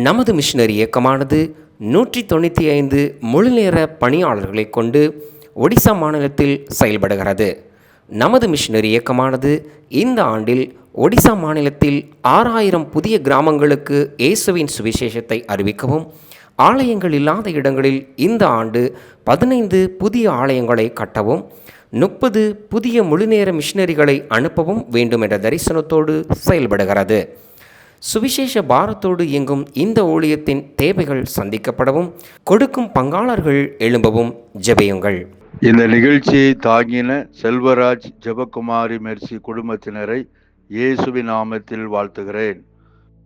நமது மிஷனரி இயக்கமானது 195 முழுநேர பணியாளர்களை கொண்டு ஒடிசா மாநிலத்தில் செயல்படுகிறது. நமது மிஷனரி இயக்கமானது இந்த ஆண்டில் ஒடிசா மாநிலத்தில் 6000 புதிய கிராமங்களுக்கு இயேசுவின் சுவிசேஷத்தை அறிவிக்கவும், ஆலயங்கள் இல்லாத இடங்களில் இந்த ஆண்டு 15 புதிய ஆலயங்களை கட்டவும், 30 புதிய முழுநேர மிஷனரிகளை அனுப்பவும் வேண்டும் என்ற தரிசனத்தோடு செயல்படுகிறது. சுவிசேஷ பாரத்தோடு இயங்கும் இந்த ஊழியத்தின் தேவைகள் சந்திக்கப்படவும், கொடுக்கும் பங்காளர்கள் எழும்பவும் ஜெபியுங்கள். இந்த நிகழ்ச்சியை தாங்கின செல்வராஜ், ஜெபகுமாரி மெர்சி குடும்பத்தினரை இயேசுவின் நாமத்தில் வாழ்த்துகிறேன்.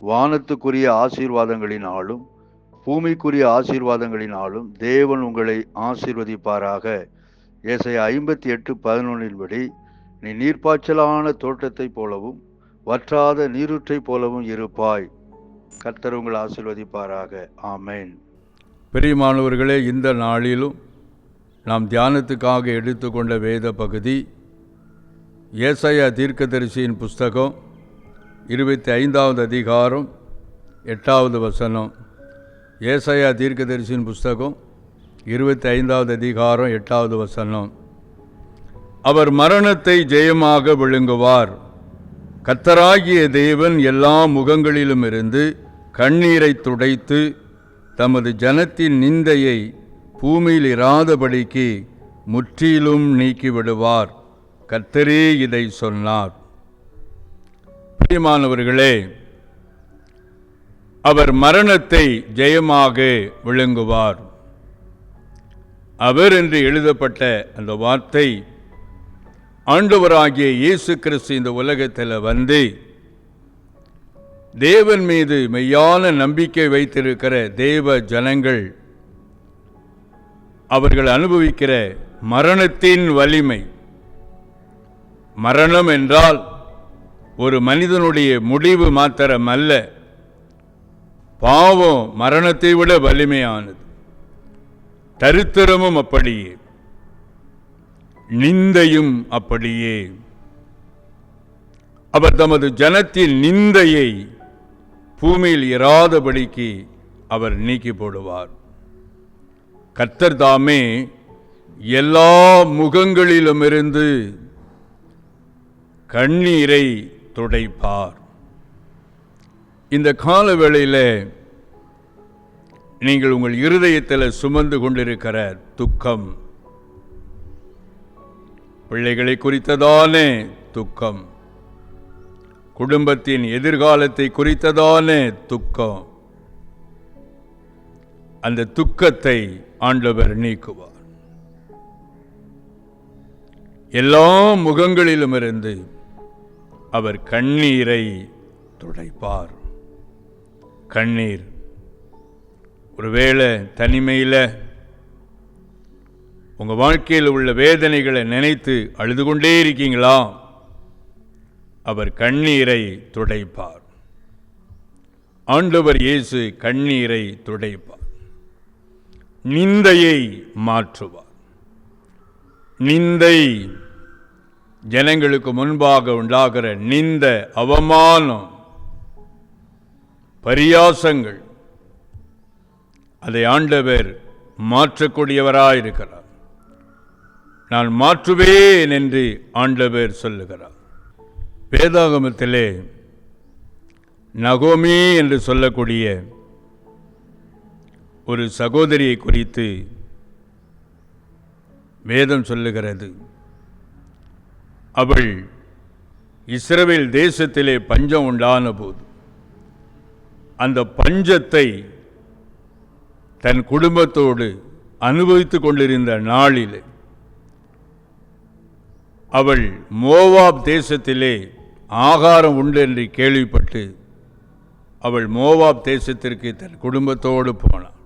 வானத்துக்குரிய ஆசீர்வாதங்களினாலும் பூமிக்குரிய ஆசீர்வாதங்களினாலும் தேவன் உங்களை ஆசீர்வதிப்பாராக. ஏசாயா 58:11 படி, நீ நீர்ப்பாய்ச்சலான தோட்டத்தை போலவும் வற்றாத நீரூற்றை போலவும் இருப்பாய். கர்த்தர் உங்களை ஆசீர்வதிப்பாராக. ஆமேன். பிரியமானவர்களே, இந்த நாளிலும் நாம் தியானத்துக்காக எடுத்துக்கொண்ட வேத பகுதி ஏசாயா தீர்க்கதரிசியின் புஸ்தகம் 25வது அதிகாரம் 8வது வசனம். ஏசாயா தீர்க்கதரிசியின் புஸ்தகம் 25வது அதிகாரம் 8வது வசனம். அவர் மரணத்தை ஜெயமாக விழுங்குவார். கர்த்தராகிய தேவன் எல்லா முகங்களிலும் இருந்து கண்ணீரை துடைத்து தமது ஜனத்தின் நிந்தையை பூமியில் இராதபடிக்கு முற்றிலும் நீக்கிவிடுவார். கர்த்தரே இதை சொன்னார். பிரியமானவர்களே, அவர் மரணத்தை ஜெயமாக விழுங்குவார். அவர் என்று எழுதப்பட்ட அந்த வார்த்தை ஆண்டவராகிய இயேசு கிறிஸ்து இந்த உலகத்தில் வந்து தேவன் மீது மெய்யான நம்பிக்கை வைத்திருக்கிற தேவ ஜனங்கள் அவர்கள் அனுபவிக்கிற மரணத்தின் வலிமை. மரணம் என்றால் ஒரு மனிதனுடைய முடிவு மாத்திரமல்ல, பாவம் மரணத்தை விட வலிமையானது. தரித்திரமும் அப்படியே, நிந்தையும் அப்படியே. அவர் தமது ஜனத்தின் நிந்தையை பூமியில் இராதபடிக்கு அவர் நீக்கி போடுவார். கர்த்தர் தாமே எல்லா முகங்களிலுமிருந்து கண்ணீரை துடைப்பார். இந்த கால வேளையில் நீங்கள் உங்கள் இருதயத்தில் சுமந்து கொண்டிருக்கிற துக்கம், பிள்ளைகளை குறித்ததான துக்கம், குடும்பத்தின் எதிர்காலத்தை குறித்ததான துக்கம், அந்த துக்கத்தை ஆண்டவர் நீக்குவார். எல்லா முகங்களிலும் இருந்து அவர் கண்ணீரை துடைப்பார். கண்ணீர், ஒருவேளை தனிமையில் உங்கள் வாழ்க்கையில் உள்ள வேதனைகளை நினைத்து அழுது கொண்டே இருக்கீங்களா? அவர் கண்ணீரை துடைப்பார். ஆண்டவர் இயேசு கண்ணீரை துடைப்பார். நிந்தையை மாற்றுவார். நிந்தை, ஜனங்களுக்கு முன்பாக உண்டாகிற நிந்த, அவமானம், பரியாசங்கள், அதை ஆண்டவர் மாற்றக்கூடியவராயிருக்கிறார். நான் மாற்றுவேன் என்று ஆண்டவர் சொல்லுகிறார். வேதாகமத்திலே நகோமி என்று சொல்லக்கூடிய ஒரு சகோதரியை குறித்து வேதம் சொல்லுகிறது. அவள் இஸ்ரவேல் தேசத்திலே பஞ்சம் உண்டான போது அந்த பஞ்சத்தை தன் குடும்பத்தோடு அனுபவித்துக் கொண்டிருந்த நாளிலே அவள் மோவாப் தேசத்திலே ஆகாரம் உண்டு என்று கேள்விப்பட்டு அவள் மோவாப் தேசத்திற்கு தன் குடும்பத்தோடு போனாள்.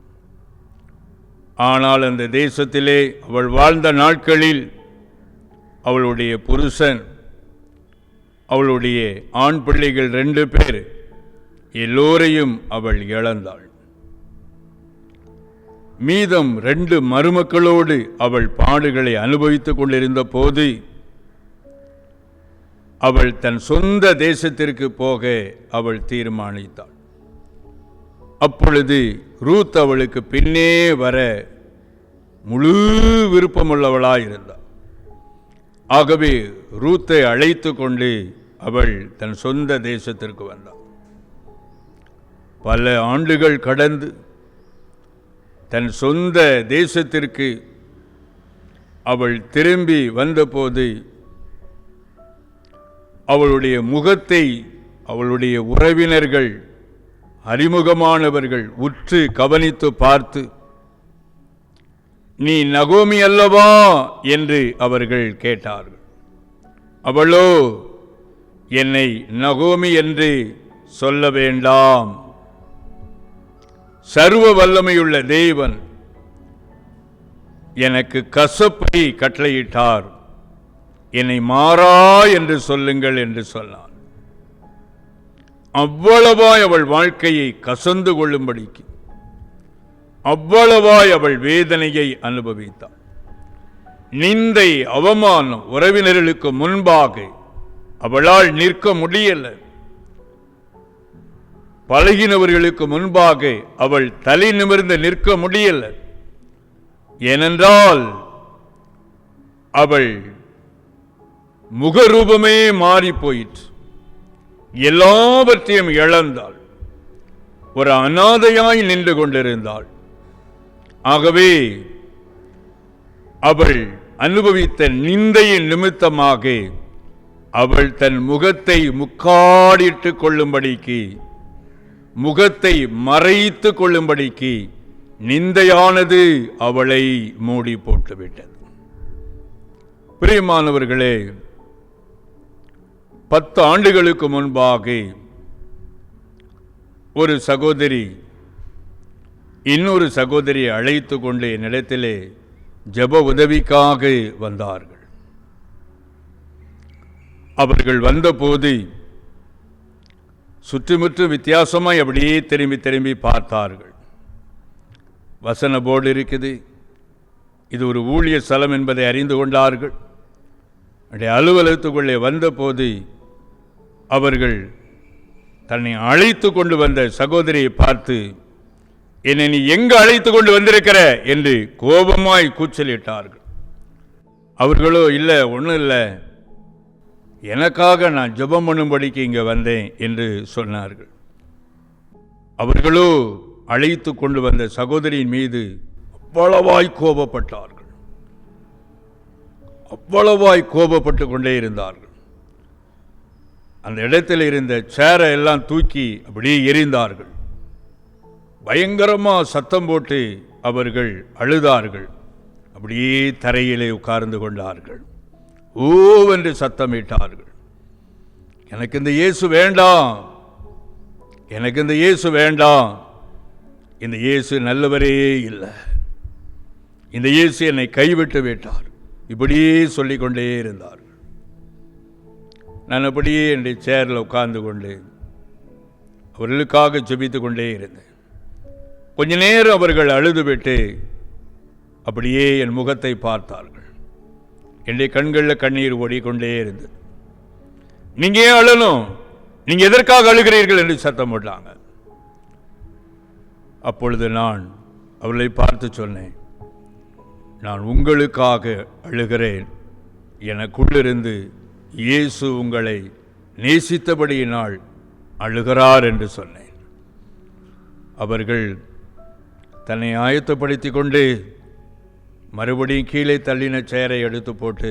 ஆனால் அந்த தேசத்திலே அவள் வாழ்ந்த நாட்களில் அவளுடைய புருஷன், அவளுடைய ஆண் பிள்ளைகள் 2 பேர், எல்லோரையும் அவள் இழந்தாள். மீதம் 2 மருமக்களோடு அவள் பாடுகளை அனுபவித்துக் கொண்டிருந்த போது அவள் தன் சொந்த தேசத்திற்கு போக அவள் தீர்மானித்தாள். அப்பொழுது ரூத் அவளுக்கு பின்னே வர முழு விருப்பமுள்ளவளாயிருந்தாள். ஆகவே ரூத்தை அழைத்து கொண்டு அவள் தன் சொந்த தேசத்திற்கு வந்தாள். பல ஆண்டுகள் கடந்து தன் சொந்த தேசத்திற்கு அவள் திரும்பி வந்தபோது அவளுடைய முகத்தை அவளுடைய உறவினர்கள், அறிமுகமானவர்கள் உற்று கவனித்து பார்த்து, நீ நகோமி அல்லவா என்று அவர்கள் கேட்டார்கள். அவளோ, என்னை நகோமி என்று சொல்ல வேண்டாம், சர்வ வல்லமையுள்ள தேவன் எனக்கு கசப்பை கட்டளையிட்டார், என்னை மாறா என்று சொல்லுங்கள் என்று சொன்னார். அவ்வளவாய் அவள் வாழ்க்கையை கசந்து கொள்ளும்படிக்கு அவ்வளவாய் அவள் வேதனையை அனுபவித்தாள். நிந்தை, அவமானம் உறவினர்களுக்கு முன்பாக அவளால் நிற்க முடியல. பழகினவர்களுக்கு முன்பாக அவள் தலை நிமிர்ந்து நிற்க முடியல. ஏனென்றால் அவள் முகரூபமே மாறி போயிற்று. எல்லாவற்றையும் இழந்தாள். ஒரு அநாதையாய் நின்று கொண்டிருந்தாள். ஆகவே அவள் அனுபவித்த நிந்தையின் நிமித்தமாக அவள் தன் முகத்தை முக்காடிட்டு கொள்ளும்படிக்கு, முகத்தை மறைத்து கொள்ளும்படிக்கு நிந்தையானது அவளை மூடி போட்டுவிட்டது. பிரியமானவர்களே, 10 ஆண்டுகளுக்கு முன்பாக ஒரு சகோதரி இன்னொரு சகோதரியை அழைத்து கொண்டு என்னிடத்திலே ஜெப உதவிக்காக வந்தார்கள். அவர்கள் வந்தபோது சுற்றுமுற்றும் வித்தியாசமாய் அப்படியே திரும்பி திரும்பி பார்த்தார்கள். வசன போர்டு இருக்குது, இது ஒரு ஊழிய ஸ்தலம் என்பதை அறிந்து கொண்டார்கள். அலுவலகத்துக்குள்ளே வந்தபோது அவர்கள் தன்னை அழைத்து கொண்டு வந்த சகோதரியை பார்த்து, என்னை நீ எங்கு அழைத்து கொண்டு வந்திருக்கிற என்று கோபமாய் கூச்சலிட்டார்கள். அவர்களோ, இல்லை, ஒன்றும் இல்லை, எனக்காக நான் ஜெபம் பண்ணும்படிக்கு இங்கே வந்தேன் என்று சொன்னார்கள். அவர்களோ அழைத்து கொண்டு வந்த சகோதரியின் மீது அவ்வளவாய் கோபப்பட்டார்கள். அவ்வளவாய் கோபப்பட்டு கொண்டே இருந்தார்கள். அந்த இடத்தில் இருந்த சேரை எல்லாம் தூக்கி அப்படியே எறிந்தார்கள். பயங்கரமாக சத்தம் போட்டு அவர்கள் அழுதார்கள். அப்படியே தரையிலே உட்கார்ந்து கொண்டார்கள். ஓவென்று சத்தமிட்டார்கள். எனக்கு இந்த இயேசு வேண்டாம், எனக்கு இந்த இயேசு வேண்டாம், இந்த இயேசு நல்லவரே இல்லை, இந்த இயேசு என்னை கைவிட்டு விட்டார், இப்படியே சொல்லிக்கொண்டே இருந்தார்கள். நான் அப்படியே என்னுடைய சேரில் உட்கார்ந்து கொண்டு அவர்களுக்காக ஜெபித்து கொண்டே இருந்தேன். கொஞ்ச நேரம் அவர்கள் அழுதுவிட்டு அப்படியே என் முகத்தை பார்த்தார்கள். என்னுடைய கண்களில் கண்ணீர் ஓடிக்கொண்டே இருந்தது. நீங்க ஏன் அழணும், நீங்க எதற்காக அழுகிறீர்கள் என்று சத்தம் போட்டாங்க. அப்பொழுது நான் அவர்களை பார்த்து சொன்னேன், நான் உங்களுக்காக அழுகிறேன், எனக்குள்ளிருந்து இயேசு உங்களை நேசித்தபடியினால் அழுகிறார் என்று சொன்னேன். அவர்கள் தன்னை ஆயத்தப்படுத்தி கொண்டு மறுபடியும் கீழே தள்ளின சேரை எடுத்து போட்டு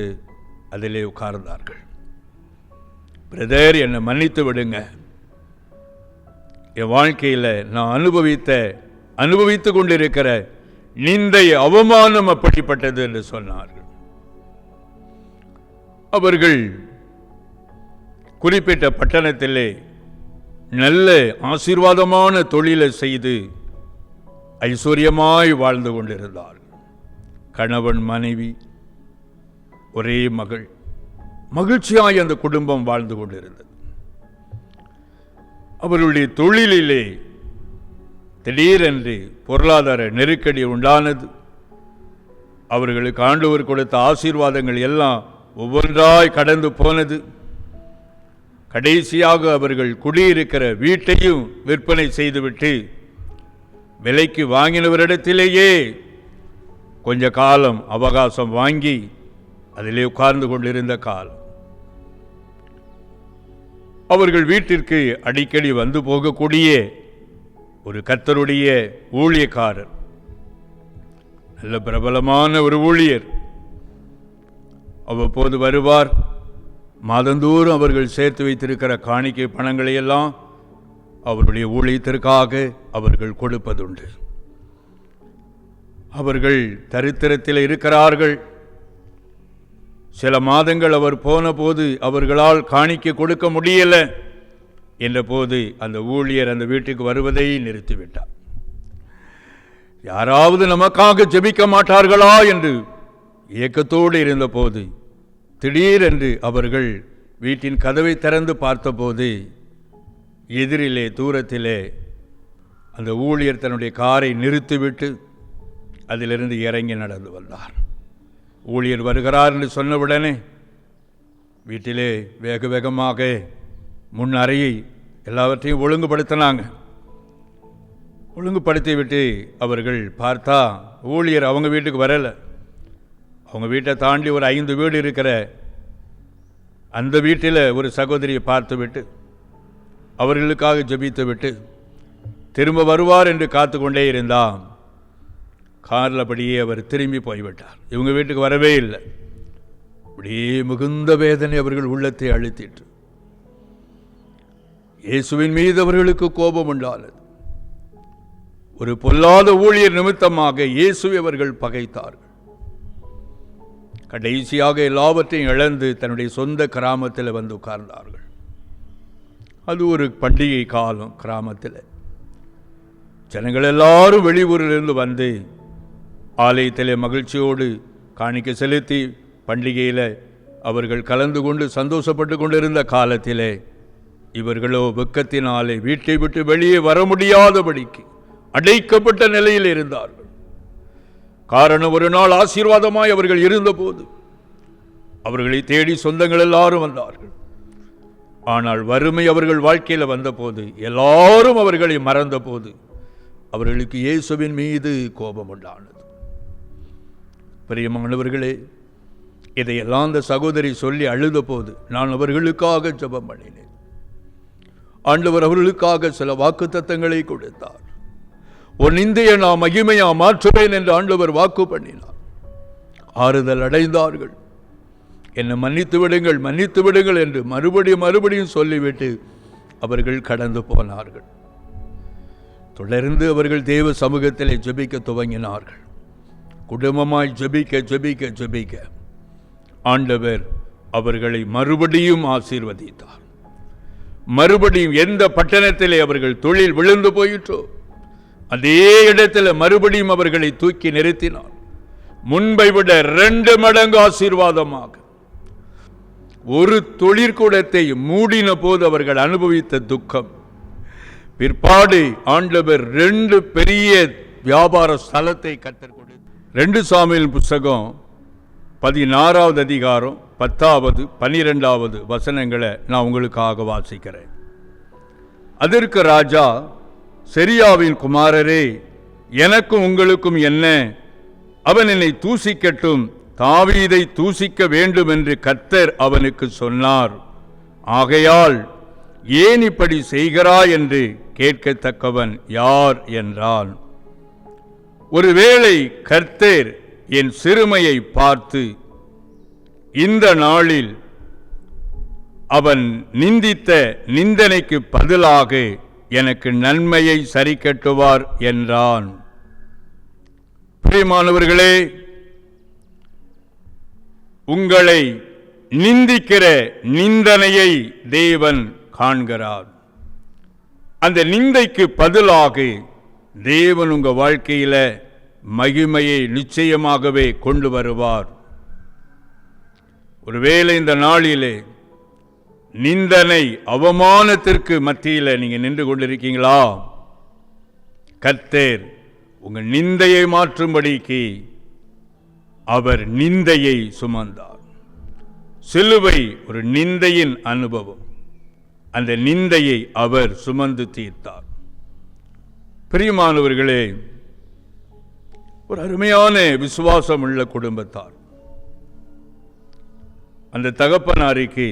அதிலே உட்கார்ந்தார்கள். பிரதர், என்னை மன்னித்து விடுங்க, என் வாழ்க்கையில் நான் அனுபவித்து கொண்டிருக்கிற நிந்தை, அவமானம் அப்படிப்பட்டது என்று சொன்னார்கள். அவர்கள் குறிப்பிட்ட பட்டணத்திலே நல்ல ஆசீர்வாதமான தொழிலை செய்து ஐஸ்வர்யமாய் வாழ்ந்து கொண்டிருந்தார்கள். கணவன், மனைவி, ஒரே மகள், மகிழ்ச்சியாய் அந்த குடும்பம் வாழ்ந்து கொண்டிருந்தது. அவர்களுடைய தொழிலிலே திடீரென்று பொருளாதார நெருக்கடி உண்டானது. அவர்களுக்கு ஆண்டவர் கொடுத்த ஆசீர்வாதங்கள் எல்லாம் ஒவ்வொன்றாய் கடந்து போனது. கடைசியாக அவர்கள் குடியிருக்கிற வீட்டையும் விற்பனை செய்துவிட்டு விலைக்கு வாங்கினவரிடத்திலேயே கொஞ்ச காலம் அவகாசம் வாங்கி அதிலே உட்கார்ந்து கொண்டிருந்த காலம். அவர்கள் வீட்டிற்கு அடிக்கடி வந்து போகக்கூடிய ஒரு கர்த்தருடைய ஊழியக்காரர், நல்ல பிரபலமான ஒரு ஊழியர், அவ்வப்போது வருவார். மாதந்தோறும் அவர்கள் சேர்த்து வைத்திருக்கிற காணிக்கை பணங்களை எல்லாம் அவருடைய ஊழியத்திற்காக அவர்கள் கொடுப்பதுண்டு. அவர்கள் தரித்திரத்தில் இருக்கிறார்கள். சில மாதங்கள் அவர் போன போது அவர்களால் காணிக்க கொடுக்க முடியல என்ற போது அந்த ஊழியர் அந்த வீட்டுக்கு வருவதை நிறுத்திவிட்டார். யாராவது நமக்காக ஜெபிக்க மாட்டார்களா என்று ஏக்கத்தோடு இருந்தபோது திடீரென்று அவர்கள் வீட்டின் கதவை திறந்து பார்த்தபோது எதிரிலே தூரத்திலே அந்த ஊழியர் தன்னுடைய காரை நிறுத்திவிட்டு அதிலிருந்து இறங்கி நடந்து வந்தார். ஊழியர் வருகிறார் என்று சொன்னவுடனே வீட்டிலே வேக வேகமாக முன் அறையை எல்லாவற்றையும் ஒழுங்குபடுத்தினாங்க. ஒழுங்குபடுத்தி விட்டு அவர்கள் பார்த்தா ஊழியர் அவங்க வீட்டுக்கு வரலை. அவங்க வீட்டை தாண்டி ஒரு 5 வீடு இருக்கிற அந்த வீட்டில் ஒரு சகோதரியை பார்த்து விட்டு அவர்களுக்காக ஜெபித்து விட்டு திரும்ப வருவார் என்று காத்து கொண்டே இருந்தான். காரில் அப்படியே அவர் திரும்பி போய்விட்டார். இவங்க வீட்டுக்கு வரவே இல்லை. அப்படியே மிகுந்த வேதனை அவர்கள் உள்ளத்தை அழுத்திட்டு இயேசுவின் மீது அவர்களுக்கு கோபம் உண்டானது. ஒரு பொல்லாத ஊழியர் நிமித்தமாக இயேசுவை அவர்கள் பகைத்தார்கள். கடைசியாக எல்லாவற்றையும் இழந்து தன்னுடைய சொந்த கிராமத்தில் வந்து உட்கார்ந்தார்கள். அது ஒரு பண்டிகை காலம். கிராமத்தில் ஜனங்கள் எல்லாரும் வெளியூரிலிருந்து வந்து ஆலயத்திலே மகிழ்ச்சியோடு காணிக்கை செலுத்தி பண்டிகையில் அவர்கள் கலந்து கொண்டு சந்தோஷப்பட்டு கொண்டிருந்த காலத்திலே இவர்களோ வெக்கத்தினாலே வீட்டை விட்டு வெளியே வர முடியாதபடிக்கு அடைக்கப்பட்ட நிலையில் இருந்தார்கள். காரணம், ஒரு நாள் ஆசீர்வாதமாய் அவர்கள் இருந்தபோது அவர்களை தேடி சொந்தங்கள் எல்லாரும் வந்தார்கள். ஆனால் வறுமை அவர்கள் வாழ்க்கையில் வந்தபோது எல்லாரும் அவர்களை மறந்த போது அவர்களுக்கு இயேசுவின் மீது கோபம் உண்டானது. பிரியமானவர்களே, இதையெல்லாம் அந்த சகோதரி சொல்லி அழுத போது நான் அவர்களுக்காக ஜெபம் பண்ணினேன். ஆண்டவர் அவர்களுக்காக சில வாக்குத்தத்தங்களை கொடுத்தார். உன் நிந்தையை நான் மகிமையா மாற்றுவேன் என்று ஆண்டவர் வாக்கு பண்ணினார். ஆறுதல் அடைந்தார்கள். என்னை மன்னித்து விடுங்கள், மன்னித்து விடுங்கள் என்று மறுபடியும் சொல்லிவிட்டு அவர்கள் கடந்து போனார்கள். தொடர்ந்து அவர்கள் தேவ சமூகத்திலே ஜெபிக்க துவங்கினார்கள். குடும்பமாய் ஜெபிக்க ஆண்டவர் அவர்களை மறுபடியும் ஆசீர்வதித்தார். மறுபடியும் எந்த பட்டணத்திலே அவர்கள் தொழில் விழுந்து போயிற்றோ அதே இடத்துல மறுபடியும் அவர்களை தூக்கி நிறுத்தினார். முன்பை விட 2 மடங்கு ஆசீர்வாதமாக. ஒரு தொழிற்கூடத்தை மூடின போது அவர்கள் அனுபவித்த துக்கம், பிற்பாடு ஆண்டவர் 2 பெரிய வியாபார ஸ்தலத்தை கர்த்தர் கொடுத்தார். 2 சாமுவேல் புத்தகம் 16வது அதிகாரம் 10வது 12வது வசனங்களை நான் உங்களுக்காக வாசிக்கிறேன். அதற்கு ராஜா, செரியாவின் குமாரரே, எனக்கும் உங்களுக்கும் என்ன? அவன் என்னை தூசிக்கட்டும், தாவீதை தூசிக்க வேண்டும் என்று கர்த்தர் அவனுக்கு சொன்னார். ஆகையால் ஏன் இப்படி செய்கிறாய் என்று கேட்கத்தக்கவன் யார் என்றான். ஒருவேளை கர்த்தர் என் சிறுமையை பார்த்து இந்த நாளில் அவன் நிந்தித்த நிந்தனைக்கு பதிலாக எனக்கு நன்மையை சரி கட்டுவார் என்றான். பிரியமானவர்களே, உங்களை நிந்திக்கிற நிந்தனையை தேவன் காண்கிறார். அந்த நிந்தைக்கு பதிலாக தேவன் உங்க வாழ்க்கையில மகிமையை நிச்சயமாகவே கொண்டு வருவார். ஒருவேளை இந்த நாளிலே நிந்தனை அவமானத்திற்கு மத்தியில் நீங்க நின்று கொண்டிருக்கீங்களா? கர்த்தர் உங்க நிந்தையை மாற்றும்படிக்கு அவர் நிந்தையை சுமந்தார். சிலுவை ஒரு நிந்தையின் அனுபவம். அந்த நிந்தையை அவர் சுமந்து தீர்த்தார். பிரியமானவர்களே, ஒரு அருமையான விசுவாசம் உள்ள குடும்பத்தார். அந்த தகப்பனாருக்கு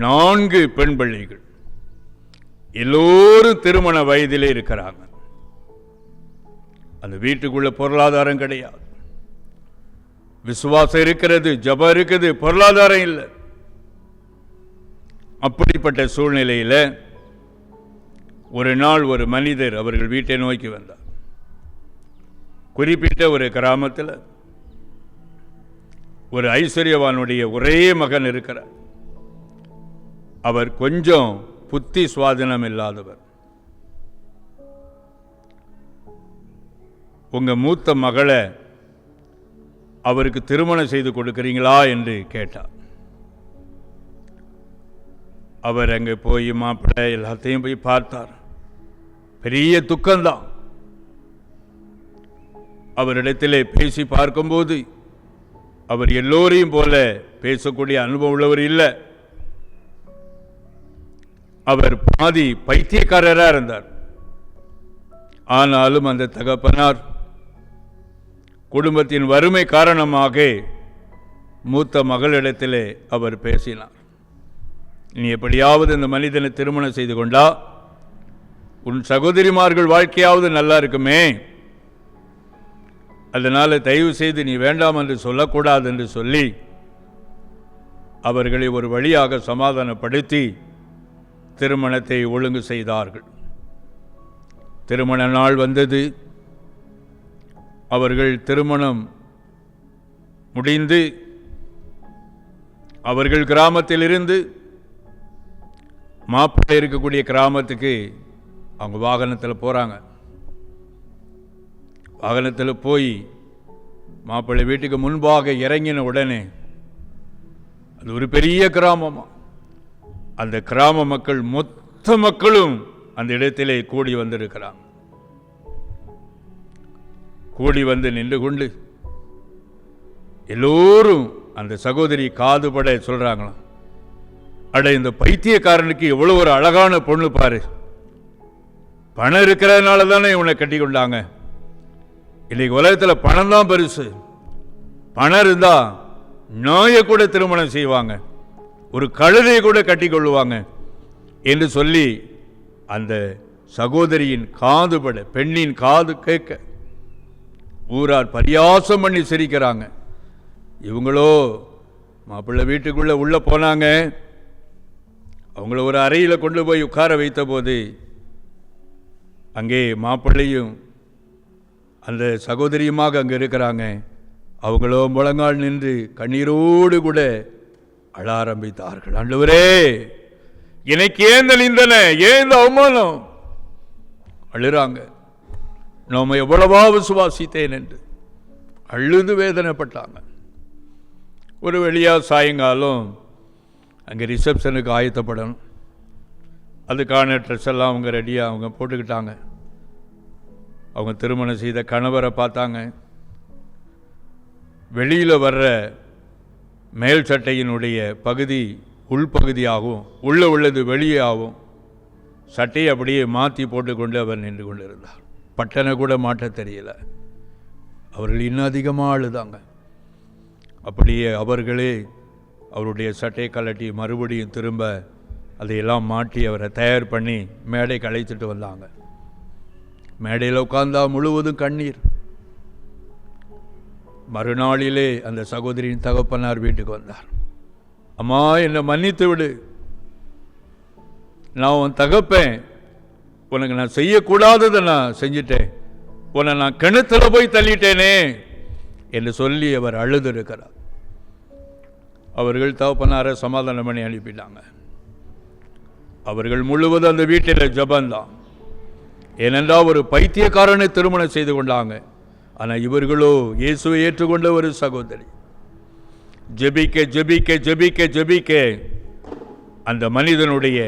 4 பெண் பிள்ளைகள், எல்லோரும் திருமண வயதிலே இருக்கிறாங்க. அந்த வீட்டுக்குள்ள பொருளாதாரம் கிடையாது, விசுவாசம் இருக்கிறது, ஜபம் இருக்குது, பொருளாதாரம் இல்லை. அப்படிப்பட்ட சூழ்நிலையில் ஒரு நாள் ஒரு மனிதர் அவர்கள் வீட்டை நோக்கி வந்தார். குறிப்பிட்ட ஒரு கிராமத்தில் ஒரு ஐஸ்வர்யவானுடைய ஒரே மகன் இருக்கிறார். அவர் கொஞ்சம் புத்தி சுவாதீனம் இல்லாதவர். உங்க மூத்த மகளை அவருக்கு திருமணம் செய்து கொடுக்கிறீங்களா என்று கேட்டார். அவர் அங்கே போய் மாப்பிள்ளை எல்லாத்தையும் போய் பார்த்தார். பெரிய துக்கம்தான். அவரிடத்திலே பேசி பார்க்கும்போது அவர் எல்லோரையும் போல பேசக்கூடிய அனுபவம் உள்ளவர் இல்லை. அவர் பாதி பைத்தியக்காரராக இருந்தார். ஆனாலும் அந்த தகப்பனார் குடும்பத்தின் வறுமை காரணமாக மூத்த மகளிடத்திலே அவர் பேசினார். நீ எப்படியாவது இந்த மனிதனை திருமணம் செய்து கொண்டா உன் சகோதரிமார்கள் வாழ்க்கையாவது நல்லா இருக்குமே, அதனால தயவு செய்து நீ வேண்டாம் என்று சொல்லக்கூடாது என்று சொல்லி அவர்களை ஒரு வழியாக சமாதானப்படுத்தி திருமணத்தை ஒழுங்கு செய்தார்கள். திருமண நாள் வந்தது. அவர்கள் திருமணம் முடிந்து அவர்கள் கிராமத்தில் இருந்து மாப்பிள்ளை இருக்கக்கூடிய கிராமத்துக்கு அவங்க வாகனத்தில் போகிறாங்க. வாகனத்தில் போய் மாப்பிள்ளை வீட்டுக்கு முன்பாக இறங்கின உடனே, அது ஒரு பெரிய கிராமமா, அந்த கிராம மக்கள் மொத்த மக்களும் அந்த இடத்திலே கூடி வந்திருக்கிறாங்க. கூடி வந்து நின்று கொண்டு எல்லோரும் அந்த சகோதரி காதுபட சொல்றாங்களாம், அட இந்த பைத்தியக்காரனுக்கு எவ்வளவு ஒரு அழகான பொண்ணு பாரு, பணம் இருக்கிறதுனால தானே இவனை கட்டி கொண்டாங்க. இன்னைக்கு உலகத்தில் பணம் தான் பெருசு. பணம் இருந்தா நாயை கூட திருமணம் செய்வாங்க, ஒரு கழுதையை கூட கட்டி கொள்ளுவாங்க என்று சொல்லி அந்த சகோதரியின் காதுபட, பெண்ணின் காது கேட்க ஊரார் பரியாசம் பண்ணி சிரிக்கிறாங்க. இவங்களோ மாப்பிள்ளை வீட்டுக்குள்ள உள்ள போனாங்க. அவங்கள ஒரு அறையில் கொண்டு போய் உட்கார வைத்த போது அங்கே மாப்பிள்ளையும் அந்த சகோதரியுமாக அங்கே இருக்கிறாங்க. அவங்களோ முழங்கால் நின்று கண்ணீரோடு கூட அழ ஆரம்பித்தார்கள். ஆண்டவரே, எனக்கு ஏந்த நிந்தனை, ஏந்த அவமானம். அழுறாங்க. நாம எவ்வளவா விசுவாசித்தேன் என்று அழுது வேதனைப்பட்டாங்க. ஒரு வழியா சாயங்காலம் அங்கே ரிசப்ஷனுக்கு ஆயத்தப்படணும். அதுக்கான ட்ரெஸ் எல்லாம் அவங்க ரெடியாக அவங்க போட்டுக்கிட்டாங்க. அவங்க திருமணம் செய்த கணவரை பார்த்தாங்க. வெளியில் வர்ற மேல் சட்டையினுடைய பகுதி உள்பகுதியாகவும் உள்ளது வெளியே ஆகும். சட்டையை அப்படியே மாற்றி போட்டுக்கொண்டு அவர் நின்று கொண்டு இருந்தார். பட்டனை கூட மாட்ட தெரியல. அவர்கள் இன்னும் அதிகமாக அழுதாங்க. அப்படியே அவர்களே அவருடைய சட்டையை கலட்டி மறுபடியும் திரும்ப அதையெல்லாம் மாட்டி அவரை தயார் பண்ணி மேடைக்கு அழைத்துட்டு வந்தாங்க. மேடையில் உட்கார்ந்தா முழுவதும் கண்ணீர். மறுநாளிலே அந்த சகோதரியின் தகப்பனார் வீட்டுக்கு வந்தார். அம்மா, என்னை மன்னித்து விடு, நான் உன் தகப்பேன், உனக்கு நான் செய்யக்கூடாததை நான் செஞ்சிட்டேன், உன்னை நான் கிணத்துல போய் தள்ளிட்டேனே என்று சொல்லி அவர் அழுது இருக்கிறார். அவர்கள் தகப்பனாரை சமாதானம் பண்ணி அனுப்பிட்டாங்க. அவர்கள் முழுவதும் அந்த வீட்டில் ஜபந்தான். ஏனென்றால் ஒரு பைத்தியக்காரனை திருமணம் செய்து கொண்டாங்க. ஆனால் இவர்களோ இயேசுவை ஏற்றுக்கொண்ட ஒரு சகோதரி. ஜெபிக்க ஜெபிக்க ஜெபிக்க ஜெபிக்க அந்த மனிதனுடைய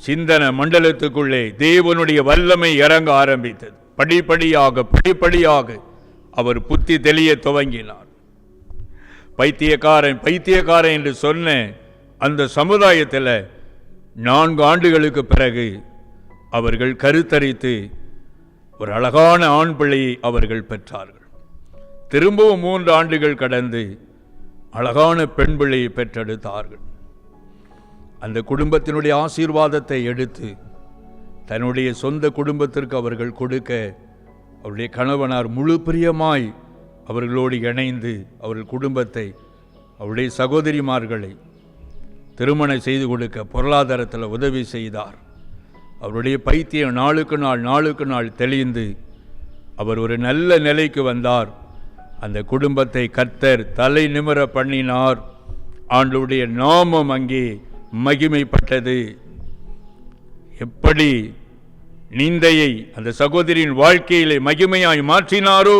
சிந்தன மண்டலத்துக்குள்ளே தேவனுடைய வல்லமை இறங்க ஆரம்பித்தது. படிப்படியாக படிப்படியாக அவர் புத்தி தெளிய துவங்கினார். பைத்தியக்காரன் பைத்தியக்காரன் என்று சொன்ன அந்த சமுதாயத்தில் 4 ஆண்டுகளுக்கு பிறகு அவர்கள் கருத்தரித்து ஒரு அழகான ஆண் பிள்ளையை அவர்கள் பெற்றார்கள். திரும்பவும் 3 ஆண்டுகள் கடந்து அழகான பெண் பிள்ளையை பெற்றெடுத்தார்கள். அந்த குடும்பத்தினுடைய ஆசீர்வாதத்தை எடுத்து தன்னுடைய சொந்த குடும்பத்திற்கு அவர்கள் கொடுக்க அவருடைய கணவனார் முழு பிரியமாய் அவர்களோடு இணைந்து அவர்கள் குடும்பத்தை, அவருடைய சகோதரிமார்களை திருமணம் செய்து கொடுக்க பொருளாதாரத்தில் உதவி செய்தார். அவருடைய பைத்தியம் நாளுக்கு நாள் தெளிந்து அவர் ஒரு நல்ல நிலைக்கு வந்தார். அந்த குடும்பத்தை கர்த்தர் தலை நிமிர பண்ணினார். ஆண்டவருடைய நாமம் அங்கே மகிமைப்பட்டது. எப்படி நிந்தையை அந்த சகோதரியின் வாழ்க்கையிலே மகிமையாய் மாற்றினாரோ,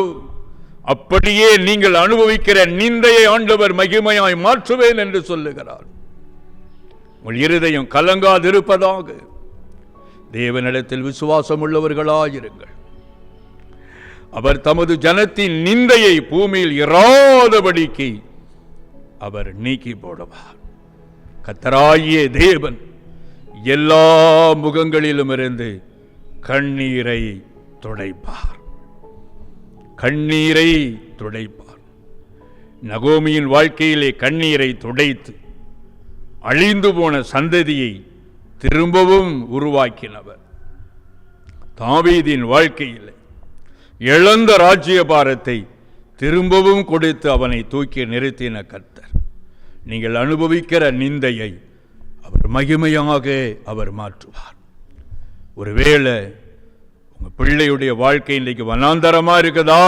அப்படியே நீங்கள் அனுபவிக்கிற நிந்தையை ஆண்டவர் மகிமையாய் மாற்றுவேன் என்று சொல்லுகிறார். உங்கள் இருதயம் கலங்காதிருப்பதாக தேவனிடத்தில் விசுவாசம் உள்ளவர்களாயிருங்கள். அவர் தமது ஜனத்தின் நிந்தையை பூமியில் இராதபடிக்கு அவர் நீக்கி போடுவார். கர்த்தராகிய தேவன் எல்லா முகங்களிலும் இருந்து கண்ணீரை துடைப்பார். கண்ணீரை துடைப்பார். நகோமியின் வாழ்க்கையிலே கண்ணீரை துடைத்து அழிந்து போன சந்ததியை திரும்பவும் உருவாக்கினவர். தாவீதின் வாழ்க்கையில் இழந்த ராஜ்ய பாரத்தை திரும்பவும் கொடுத்து அவனை தூக்கி நிறுத்தின கர்த்தர். நீங்கள் அனுபவிக்கிற நிந்தையை அவர் மகிமையாக அவர் மாற்றுவார். ஒருவேளை உங்க பிள்ளையுடைய வாழ்க்கை இன்றைக்கு வனாந்தரமா இருக்குதா?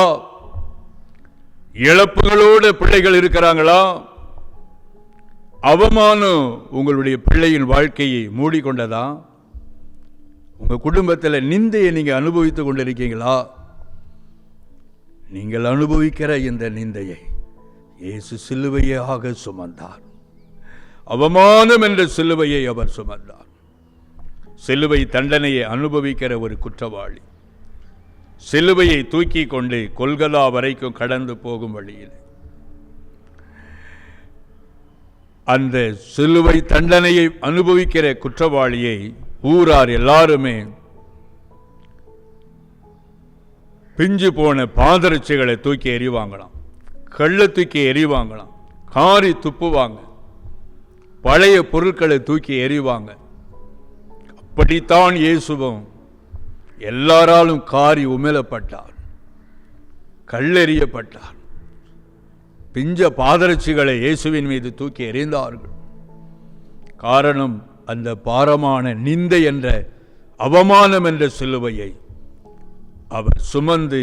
இழப்புகளோடு பிள்ளைகள் இருக்கிறாங்களா? அவமானம் உங்களுடைய பிள்ளையின் வாழ்க்கையை மூடிக்கொண்டதா? உங்க குடும்பத்தில் நிந்தையை நீங்க அனுபவித்துக் கொண்டிருக்கீங்களா? நீங்கள் அனுபவிக்கிற இந்த நிந்தையை இயேசு சிலுவையாக சுமந்தார். அவமானம் என்ற சிலுவையை அவர் சுமந்தார். சிலுவை தண்டனையை அனுபவிக்கிற ஒரு குற்றவாளி சிலுவையை தூக்கி கொண்டு கொல்கதா வரைக்கும் கடந்து போகும் வழியில் அந்த சிலுவை தண்டனையை அனுபவிக்கிற குற்றவாளியை ஊரார் எல்லாருமே பிஞ்சு போன பாதரட்சிகளை தூக்கி எறிவாங்களாம், கள்ள தூக்கி எறிவாங்களாம், காரி துப்புவாங்க, பழைய பொருட்களை தூக்கி எறிவாங்க. அப்படித்தான் இயேசுவும் எல்லாராலும் காரி உமிழப்பட்டார், கல்லெறியப்பட்டார். பிஞ்ச பாதரட்சிகளை இயேசுவின் மீது தூக்கி எறிந்தார்கள். காரணம், அந்த பாரமான நிந்தை என்ற அவமானம் என்ற சிலுவையை அவர் சுமந்து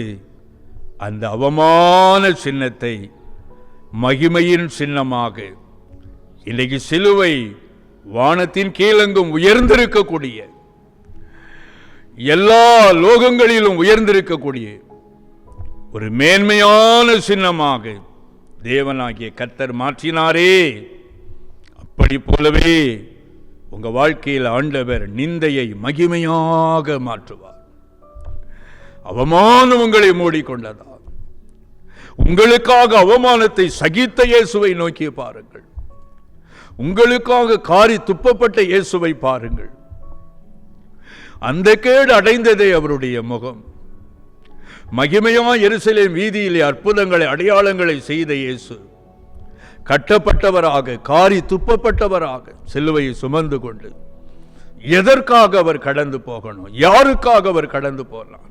அந்த அவமான சின்னத்தை மகிமையின் சின்னமாக இன்றைக்கு சிலுவை வானத்தின் கீழெங்கும் உயர்ந்திருக்கக்கூடிய, எல்லா லோகங்களிலும் உயர்ந்திருக்கக்கூடிய ஒரு மேன்மையான சின்னமாக தேவனாகிய கர்த்தர் மாற்றினாரே. அப்படி போலவே உங்க வாழ்க்கையில் ஆண்டவர் நிந்தையை மகிமையாக மாற்றுவார். அவமானம் உங்களை மூடிக்கொண்டதா? உங்களுக்காக அவமானத்தை சகித்த இயேசுவை நோக்கி பாருங்கள். உங்களுக்காக காரி துப்பப்பட்ட இயேசுவை பாருங்கள். அந்த கேடு அடைந்ததே அவருடைய முகம். மகிமையா எருசலேம் வீதியிலே அற்புதங்களை அடையாளங்களை செய்த இயேசு கட்டப்பட்டவராக, காரி துப்பப்பட்டவராக சிலுவையை சுமந்து கொண்டு எதற்காக அவர் கடந்து போகணும்? யாருக்காக அவர் கடந்து போனார்?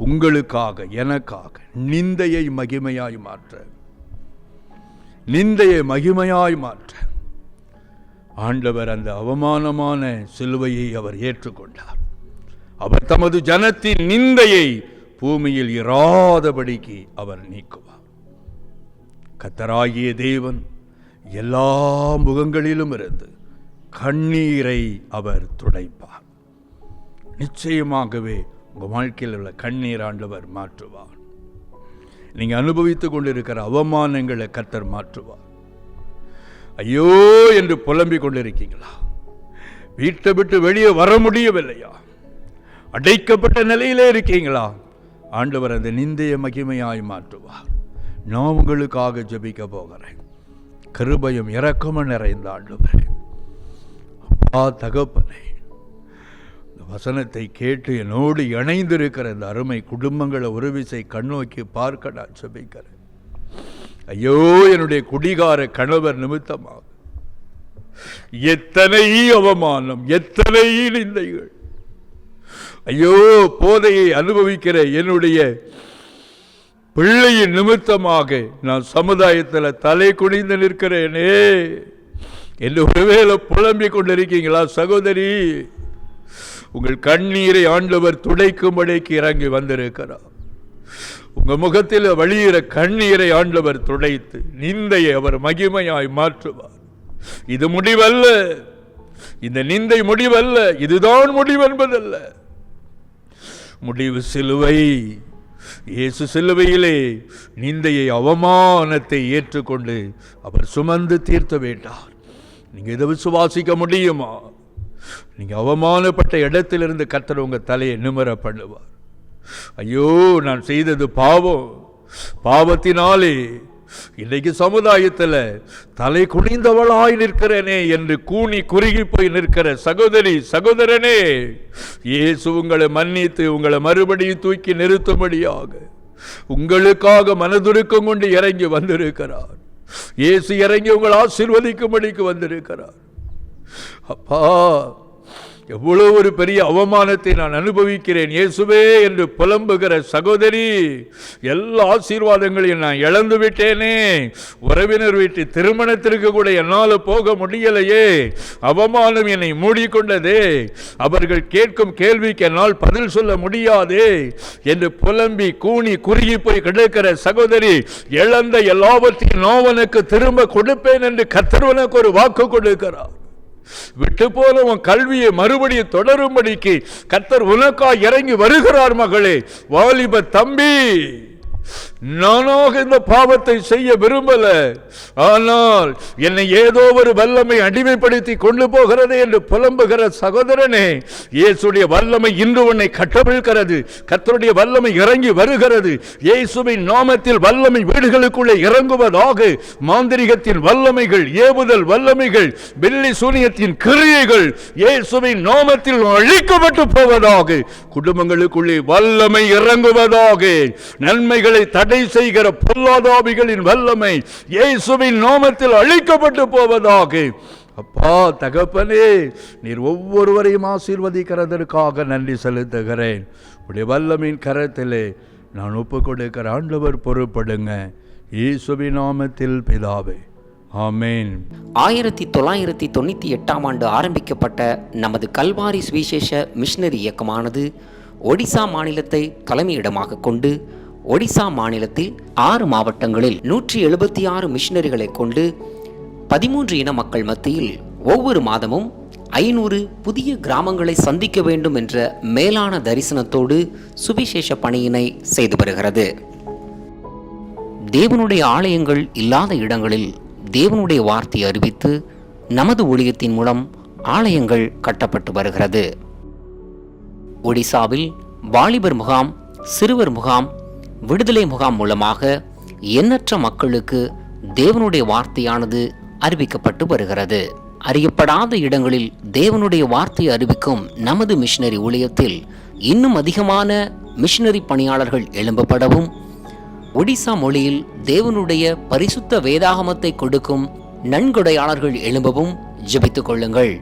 உங்களுக்காக, எனக்காக. நிந்தையை மகிமையாய் மாற்ற, நிந்தையை மகிமையாய் மாற்ற ஆண்டவர் அந்த அவமானமான சிலுவையை அவர் ஏற்றுக்கொண்டார். அவர் தமது ஜனத்தின் நிந்தையை பூமியில் இராதபடிக்கு அவர் நீக்குவார். கர்த்தராகிய தேவன் எல்லா முகங்களிலும் இருந்து கண்ணீரை அவர் துடைப்பார். நிச்சயமாகவே உங்கள் வாழ்க்கையில் உள்ள கண்ணீர் ஆண்டவர் மாற்றுவார். நீங்கள் அனுபவித்துக் கொண்டிருக்கிற அவமானங்களை கர்த்தர் மாற்றுவார். ஐயோ என்று புலம்பிக் கொண்டிருக்கீங்களா? வீட்டை விட்டு வெளியே வர முடியவில்லையா? அடைக்கப்பட்ட நிலையிலே இருக்கீங்களா? ஆண்டவர் அந்த நிந்தையை மகிமையாய் மாற்றுவார். நான் உங்களுக்காக ஜெபிக்க போகிறேன். கிருபையும் இரக்கமும் நிறைந்த ஆண்டவரே, அப்பா தகப்பனே, வசனத்தை கேட்டு என்னோடு இணைந்திருக்கிற இந்த அருமை குடும்பங்களை ஒரு விசை கண்ணோக்கி பார்க்க நான் ஜெபிக்கிறேன். ஐயோ, என்னுடைய குடிகார கணவர் நிமித்தமாக எத்தனை அவமானம், எத்தனை நிந்தைகள். ஐயோ, போதையை அனுபவிக்கிற என்னுடைய பிள்ளையின் நிமித்தமாக நான் சமுதாயத்தில் தலை குனிந்து நிற்கிறேனே என்று ஒருவேளை புலம்பிக் கொண்டிருக்கீங்களா சகோதரி? உங்கள் கண்ணீரை ஆண்டவர் துடைக்கும்படிக்கு இறங்கி வந்திருக்கிறார். உங்க முகத்தில் வழியிற கண்ணீரை ஆண்டவர் துடைத்து நிந்தையை அவர் மகிமையாய் மாற்றுவார். இது முடிவல்ல, இந்த நிந்தை முடிவல்ல, இதுதான் முடிவு என்பதல்ல. முடிவு சிலுவை. இயேசு சிலுவையிலே நிந்தையை, அவமானத்தை ஏற்றுக்கொண்டு அவர் சுமந்து தீர்த்து விட்டார். நீங்க இதை விசுவாசிக்க முடியுமா? நீங்க அவமானப்பட்ட இடத்திலிருந்து கர்த்தர் உங்க தலையை நிமிர பண்ணுவார். ஐயோ, நான் செய்தது பாவம், பாவத்தினாலே இன்றைக்கு சமுதாயத்தில் தலை குனிந்தவளாய் நிற்கிறேனே என்று கூனி குறுகி போய் நிற்கிற சகோதரி, சகோதரனே, இயேசு உங்களை மன்னித்து உங்களை மறுபடியும் தூக்கி நிறுத்தும்படியாக உங்களுக்காக மனதுருக்கம் கொண்டு இறங்கி வந்திருக்கிறார். இயேசு இறங்கி உங்களை ஆசீர்வதிக்கும்படிக்கு வந்திருக்கிறார். அப்பா, எவ்வளவு ஒரு பெரிய அவமானத்தை நான் அனுபவிக்கிறேன் இயேசுவே என்று புலம்புகிற சகோதரி, எல்லா ஆசீர்வாதங்களையும் நான் இழந்து விட்டேனே. உறவினர் வீட்டு திருமணத்திற்கு கூட என்னால் போக முடியலையே, அவமானம் என்னை மூடிக்கொண்டதே, அவர்கள் கேட்கும் கேள்விக்கு என்னால் பதில் சொல்ல முடியாதே என்று புலம்பி கூனி குறுகி போய் கிடக்கிற சகோதரி, இழந்த எல்லாவற்றையும் நோவனுக்கு திரும்ப கொடுப்பேன் என்று கர்த்தர் உனக்கு ஒரு வாக்கு கொடுக்கிறார். விட்டு போல உன் கல்வியை மறுபடியும் தொடரும்படிக்கு கர்த்தர் உனக்காய் இறங்கி வருகிறார். மகளே, வாலிப தம்பி, நானாக இந்த பாவத்தை செய்ய விரும்பல, ஆனால் என்னை ஏதோ ஒரு வல்லமை அடிமைப்படுத்தி கொண்டு போகிறது என்று புலம்புகிற சகோதரனே, இயேசுடைய வல்லமை இன்று உன்னை கட்டவிழ்கிறது. கர்த்தருடைய வல்லமை இறங்கி வருகிறது. இயேசுவின் நாமத்தில் வல்லமை வீடுகளுக்குள்ளே இறங்குவதாக. மாந்திரிகத்தின் வல்லமைகள், ஏவுதல் வல்லமைகள், பில்லி சூனியத்தின் கிரியைகள் இயேசுவின் நாமத்தில் அழிக்கப்பட்டு போவதாக. குடும்பங்களுக்குள்ளே வல்லமை இறங்குவதாக. நன்மைகளை தடை செய்கிற பொல்லாதாவிகளின் வல்லமை இயேசுவின் நாமத்தில் அழிக்கப்பட்டு போவதாக. அப்பா தகப்பனே, நீர் ஒவ்வொருவரையும் ஆசீர்வதிக்கிறதற்காக நன்றி செலுத்துகிறேன். உடைய வல்லமையின் கரத்திலே நான் ஒப்புக் கொடுக்கிற ஆண்டவர் பொறுப்படுங்க. இயேசுவின் நாமத்தில் பிதாவே, ஆமென். 1998 ஆரம்பிக்கப்பட்ட நமது கல்வாரி சுவிசேஷ மிஷனரி இயக்கமானது ஒடிசா மாநிலத்தை தலைமையிடமாக கொண்டு ஒடிசா மாநிலத்தில் 6 மாவட்டங்களில் 176 மிஷனரிகளை கொண்டு 13 இன மக்கள் மத்தியில் ஒவ்வொரு மாதமும் 500 புதிய கிராமங்களை சந்திக்க வேண்டும் என்ற மேலான தரிசனத்தோடு சுவிசேஷ பணியினை செய்து வருகிறது. தேவனுடைய ஆலயங்கள் இல்லாத இடங்களில் தேவனுடைய வார்த்தை அறிவித்து நமது ஊழியத்தின் மூலம் ஆலயங்கள் கட்டப்பட்டு வருகிறது. ஒடிசாவில் வாலிபர் முகாம், சிறுவர் முகாம், விடுதலை முகாம் மூலமாக எண்ணற்ற மக்களுக்கு தேவனுடைய வார்த்தையானது அறிவிக்கப்பட்டு வருகிறது. அறியப்படாத இடங்களில் தேவனுடைய வார்த்தையை அறிவிக்கும் நமது மிஷனரி ஊழியத்தில் இன்னும் அதிகமான மிஷனரி பணியாளர்கள் எழும்பப்படவும், ஒடிசா மொழியில் தேவனுடைய பரிசுத்த வேதாகமத்தை கொடுக்கும் நன்கொடையாளர்கள் எழும்பவும் ஜெபித்துக் கொள்ளுங்கள்.